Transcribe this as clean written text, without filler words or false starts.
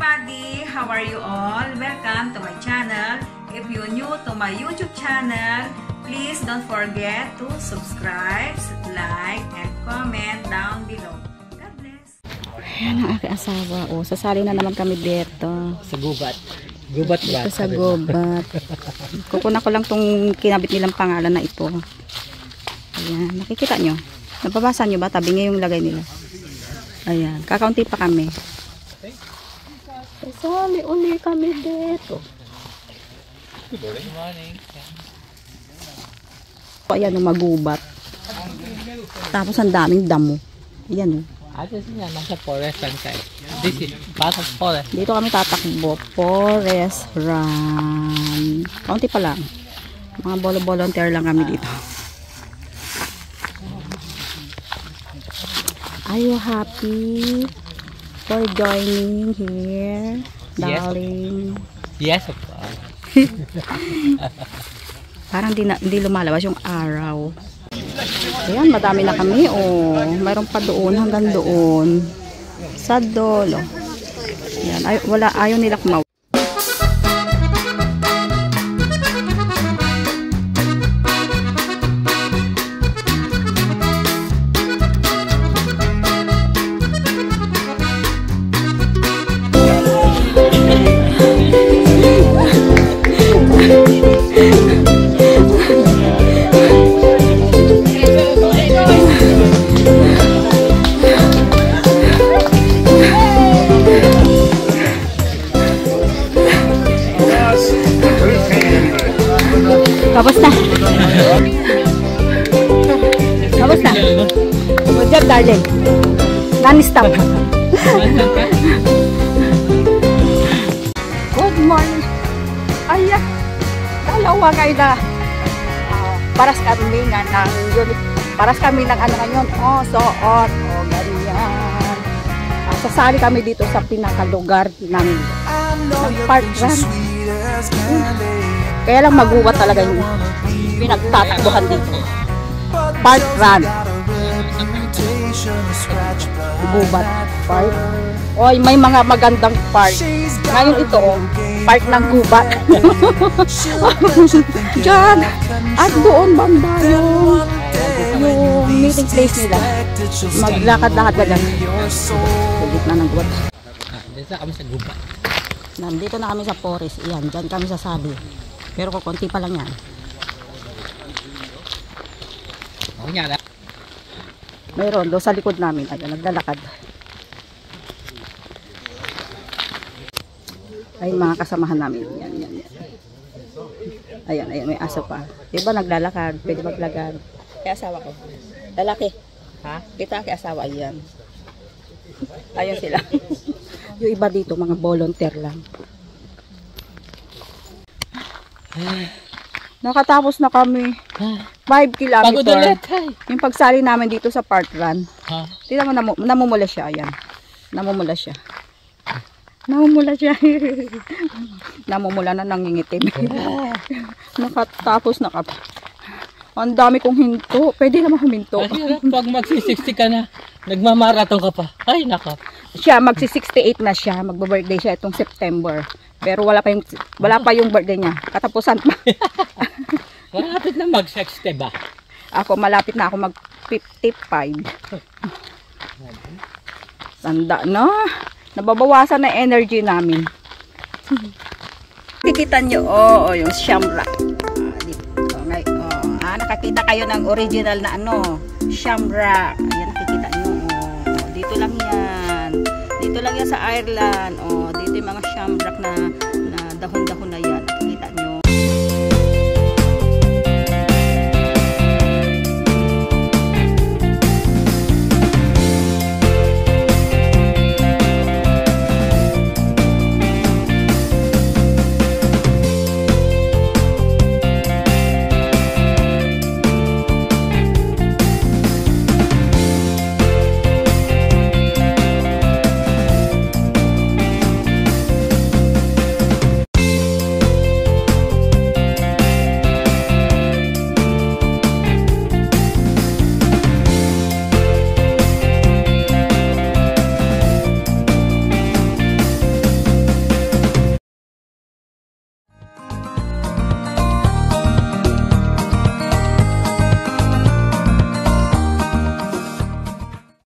everybody! How are you all? Welcome to my channel. If you're new to my YouTube channel, please don't forget to subscribe, like, and comment down below. God bless! Ayan ang aking asawa. O, sasali na naman kami dito. Sa gubat. Gubat ba? Dito sa gubat. Kukunan ko lang tong kinabit nilang pangalan na ito. Ayan, nakikita nyo? Nababasa nyo ba? Tabi nga yung lagay nila. Ayan, kakaunti pa kami. Sasali uli kami dito. Good morning. Ayan, magubat. Tapos ang daming damo. Ayan, Atas niya, nasa forest lang tayo. This is part of forest. dito kami tatakbo. Forest run. Kaunti pa lang. Mga volunteer lang kami dito. Are you happy for joining here, darling? Yes, of course. Parang hindi lumalabas yung araw. Ayan, madami na kami. Oh, mayroon pa doon hanggang doon. Sa dolo. Ayan, ayaw nila kumaw. Kamusta? Kamusta? Good job, darling. Non-stop. Good morning. Ayan. Dalawa kayo na. Paras kami nga ng unit. Paras kami ng ano ngayon. Oh, suot. Oh, ganyan. Sasali kami dito sa pinakalugar ng park run. Kaya lang magubat talaga yung pinagtatakbuhan dito. Park run. Gubat park. Oy, may mga magandang park. Ngayon ito, oh, park ng gubat. Diyan. At doon banda yung meeting place nila. Maglakad-lakad ka dyan. Sulit na ng gubat. Dito kami sa gubat. Nandito na kami sa forest. Iyan, dyan kami sasabi. Pero kukunti pa lang yan. Okay nga na. Mayroon doon sa likod namin. Ayan, naglalakad. Ay, mga kasamahan namin. Yan, yan, yan. Ayan, ayan, may aso pa. Diba naglalakad? Pwede maglagad. Kaya asawa ko. Lalaki. Ha? Kita kay asawa. Ayan. Ayun sila. Yung iba dito, mga volunteer lang. Nakatapos na kami. 5 Pagod kilometer. ulit. Yung pagsali namin dito sa park run. Ha? Tignan mo, namumula siya. Ayan. Namumula siya. Namumula siya. Namumula na, nangingitim. Nakatapos na kami. Ang dami kong hinto. Pwede naman huminto. Pag magsi-60 ka na, nagmamarathon ka pa. Ay, nako. Siya, magsi-68 na siya. Magba-birthday siya itong September. Pero wala pa yung birthday niya. Katapusan pa. Malapit na mag-60 ba? Ako, malapit na ako mag-55. Tanda na. Nababawasan na energy namin. Kikita nyo, yung shamrock. Nakakita kayo ng original na shamrock. Ayan, nakikita nyo. Dito lang yan. Dito lang yan sa Ireland. Dito yung mga shamrock na dahon-dahon na yan.